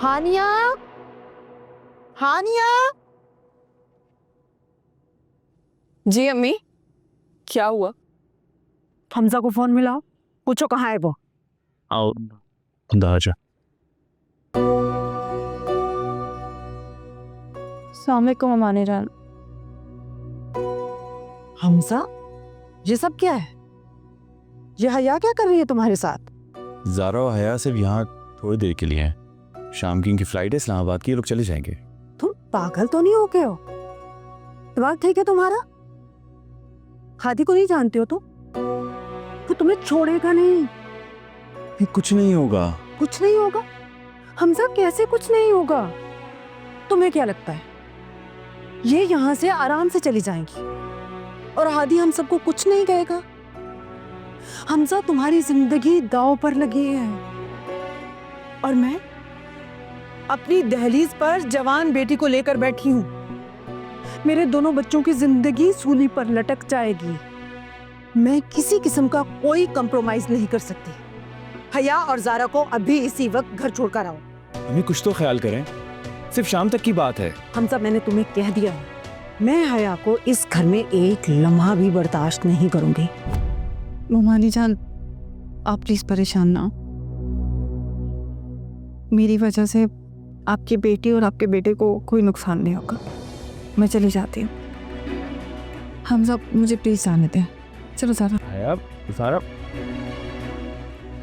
हानिया, हानिया। जी अम्मी, क्या हुआ? हमजा को फोन मिलाओ, पूछो कहाँ है वो। आओ अंदर आ जा। सामने को माने जान। हमजा, ये सब क्या है? ये हया क्या कर रही है तुम्हारे साथ? ज़ारा और हया सिर्फ यहाँ थोड़ी देर के लिए हैं। शाम की इनकी फ्लाइट है इस्लामाबाद की, ये लोग चले जाएंगे। तुम पागल तो नहीं हो गए हो? दिमाग ठीक है तुम्हारा? हादी को नहीं जानते हो तुम? वो तुम्हें छोड़ेगा नहीं। ये कुछ नहीं होगा। कुछ नहीं होगा? हमजा कैसे कुछ नहीं होगा? तुम्हें क्या लगता है ये यहाँ से आराम से चली जाएंगी और हादी हम सबको कुछ नहीं कहेगा? हमजा, तुम्हारी जिंदगी दांव पर लगी है और मैं अपनी दहलीज पर जवान बेटी को लेकर बैठी हूँ। मेरे दोनों बच्चों की जिंदगी सूली पर लटक जाएगी। मैं किसी किस्म का कोई कंप्रोमाइज नहीं कर सकती। हया और ज़ारा को अभी इसी वक्त घर छोड़कर आओ। हमें कुछ तो ख्याल करें, सिर्फ शाम तक की बात है। हमजा, मैंने तुम्हें कह दिया है, मैं हया को इस घर में एक लम्हा भी बर्दाश्त नहीं करूंगी। मोमानी जान, आप प्लीज परेशान ना हो। मेरी वजह से आपकी बेटी और आपके बेटे को कोई नुकसान नहीं होगा। मैं चली जाती हूँ। हम सब मुझे प्लीज जाने दें। चलो ज़ारा। हया, ज़ारा,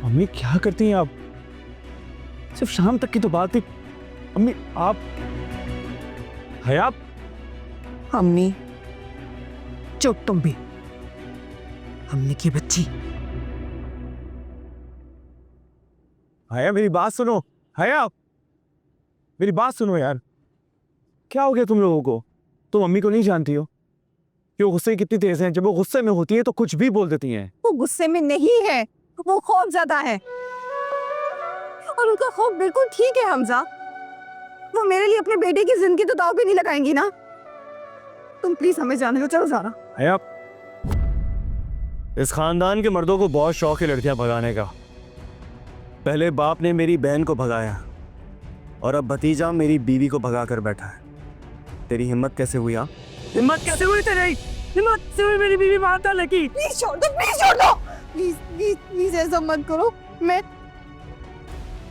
अम्मी क्या करती हैं आप? सिर्फ शाम तक की तो बात थी। अम्मी आप, हया, अम्मी चुप, तुम भी। अम्मी की बच्ची। हया मेरी बात सुनो। हया मेरी बात सुनो यार, क्या हो गया तुम लोगों को? तुम अम्मी को नहीं जानती हो कि वो गुस्से कितनी तेज हैं? जब वो गुस्से में होती है तो कुछ भी बोल देती हैं। वो गुस्से में नहीं है, वो खौफ ज्यादा है और उनका खौफ बिल्कुल ठीक है। हमजा, वो मेरे लिए अपने बेटे की जिंदगी तो दांव पे नहीं लगाएंगी ना। तुम प्लीज हमें जाने दो। चलो ज़ारा। हया, इस खानदान के मर्दों को बहुत शौक है लड़कियां भगाने का। पहले बाप ने मेरी बहन को भगाया और अब भतीजा मेरी बीवी को भगा कर बैठा है। तेरी हिम्मत कैसे हुई? हाँ, हिम्मत कैसे हुई तेरी? हिम्मत से हुई मेरी बीवी मारता लगी। प्लीज छोड़ दो, प्लीज छोड़ दो, प्लीज प्लीज प्लीज ऐसा मत करो। मैं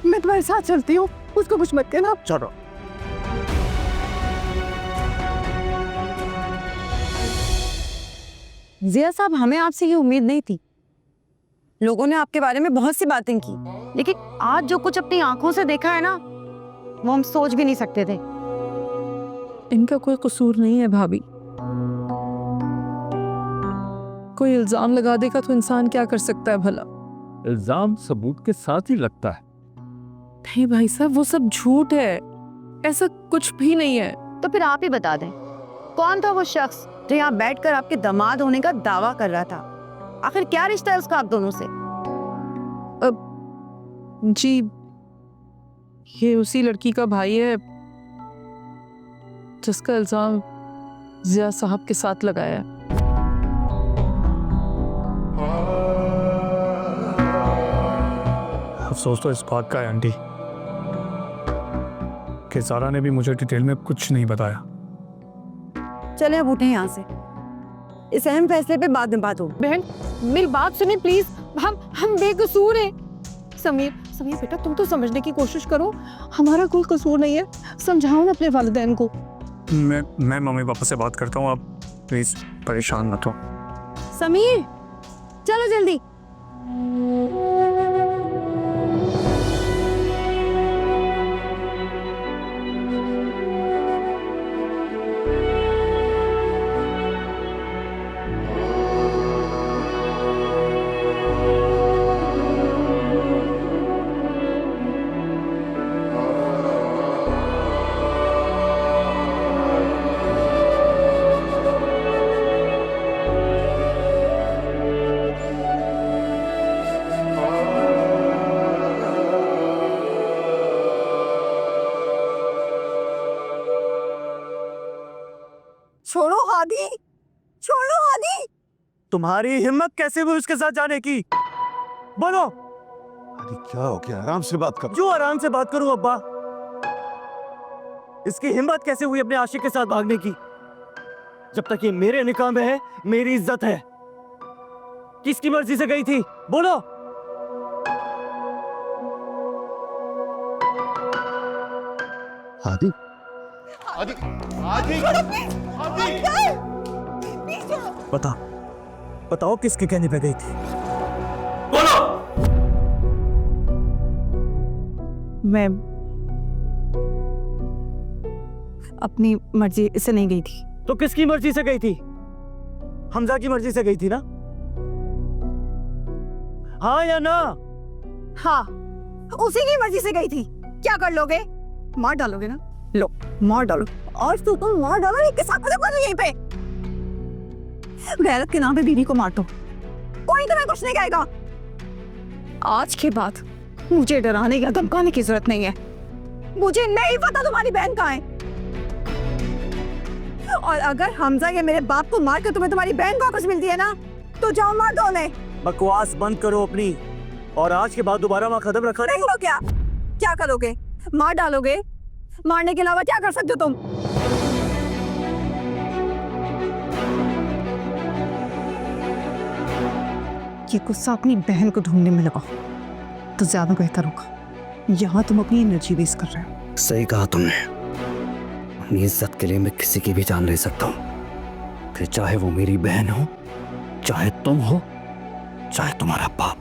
तुम्हारे साथ चलती हूँ, उसको कुछ मत कहना। चलो। जिया साहब, हमें आपसे ये उम्मीद नहीं थी। लोगों ने आपके बारे में बहुत सी बातें की, लेकिन आज जो कुछ अपनी आंखों से देखा है ना, वो हम सोच भी नहीं सकते थे। इनका कोई कसूर नहीं है भाभी। कोई इल्जाम लगा देगा तो इंसान क्या कर सकता है भला? इल्जाम सबूत के साथ ही लगता है। नहीं भाई साहब, वो सब झूठ है, ऐसा कुछ भी नहीं है। तो फिर आप ही बता दें, कौन था वो शख्स जो यहाँ बैठकर आपके दामाद होने का दावा कर रहा था? आखिर क्या रिश्ता है उसका आप दोनों से? जी, ये उसी लड़की का भाई है जिसका इल्जाम जिया साहब के साथ लगाया है। अफसोस तो इस बात का है आंटी कि ज़ारा ने भी मुझे डिटेल में कुछ नहीं बताया। चले अब उठे यहाँ से, इस अहम फैसले पे बाद में बात हो। बहन, मेरी बात सुनिए प्लीज। हम बेकसूर हैं। समीर, समीर बेटा, तुम तो समझने की कोशिश करो, हमारा कोई कसूर नहीं है। समझाओ ना अपने वालिदैन को। मैं मम्मी पापा से बात करता हूँ, आप प्लीज़ परेशान मत हो। समीर, चलो जल्दी। छोड़ो हादी, छोड़ो हादी। तुम्हारी हिम्मत कैसे हुई उसके साथ जाने की? बोलो। अरे क्या हो गया? आराम से बात करो। क्यों आराम से बात करूं अब्बा? इसकी हिम्मत कैसे हुई अपने आशिक के साथ भागने की? जब तक ये मेरे निकाह में है, मेरी इज्जत है। किसकी मर्जी से गई थी, बोलो? आदि बताओ किसके कहने पे गई थी? मैं अपनी मर्जी से नहीं गई थी। तो किसकी मर्जी से गई थी? हमजा की मर्जी से गई थी ना? हाँ या ना? हाँ, उसी की मर्जी से गई थी। क्या कर लोगे? मार डालोगे ना? लो, मार डालो। और तू तो मार डालो, एक के साथ खत्म करो यहीं पे। गैरत के नाम पे बीवी को मार दो, कोई तुम्हें कुछ नहीं कहेगा। आज के बाद मुझे डराने या धमकाने की जरूरत नहीं है। मुझे नहीं पता तुम्हारी बहन कहाँ है। और अगर हमजा या मेरे बाप को मार कर तुम्हें तुम्हारी बहन वापस मिलती है ना, तो जाओ मार दो उन्हें। बकवास बंद करो अपनी, और आज के बाद दोबारा वहाँ कदम रखा नहीं। तो क्या क्या करोगे? मार डालोगे? मारने के अलावा क्या कर सकते हो तुम? ये गुस्सा अपनी बहन को ढूंढने में लगाओ तो ज्यादा बेहतर होगा। यहाँ तुम अपनी एनर्जी वेस्ट कर रहे हो। सही कहा तुमने। अपनी इज्जत के लिए मैं किसी की भी जान ले सकता हूँ, फिर चाहे वो मेरी बहन हो, चाहे तुम हो, चाहे तुम्हारा बाप।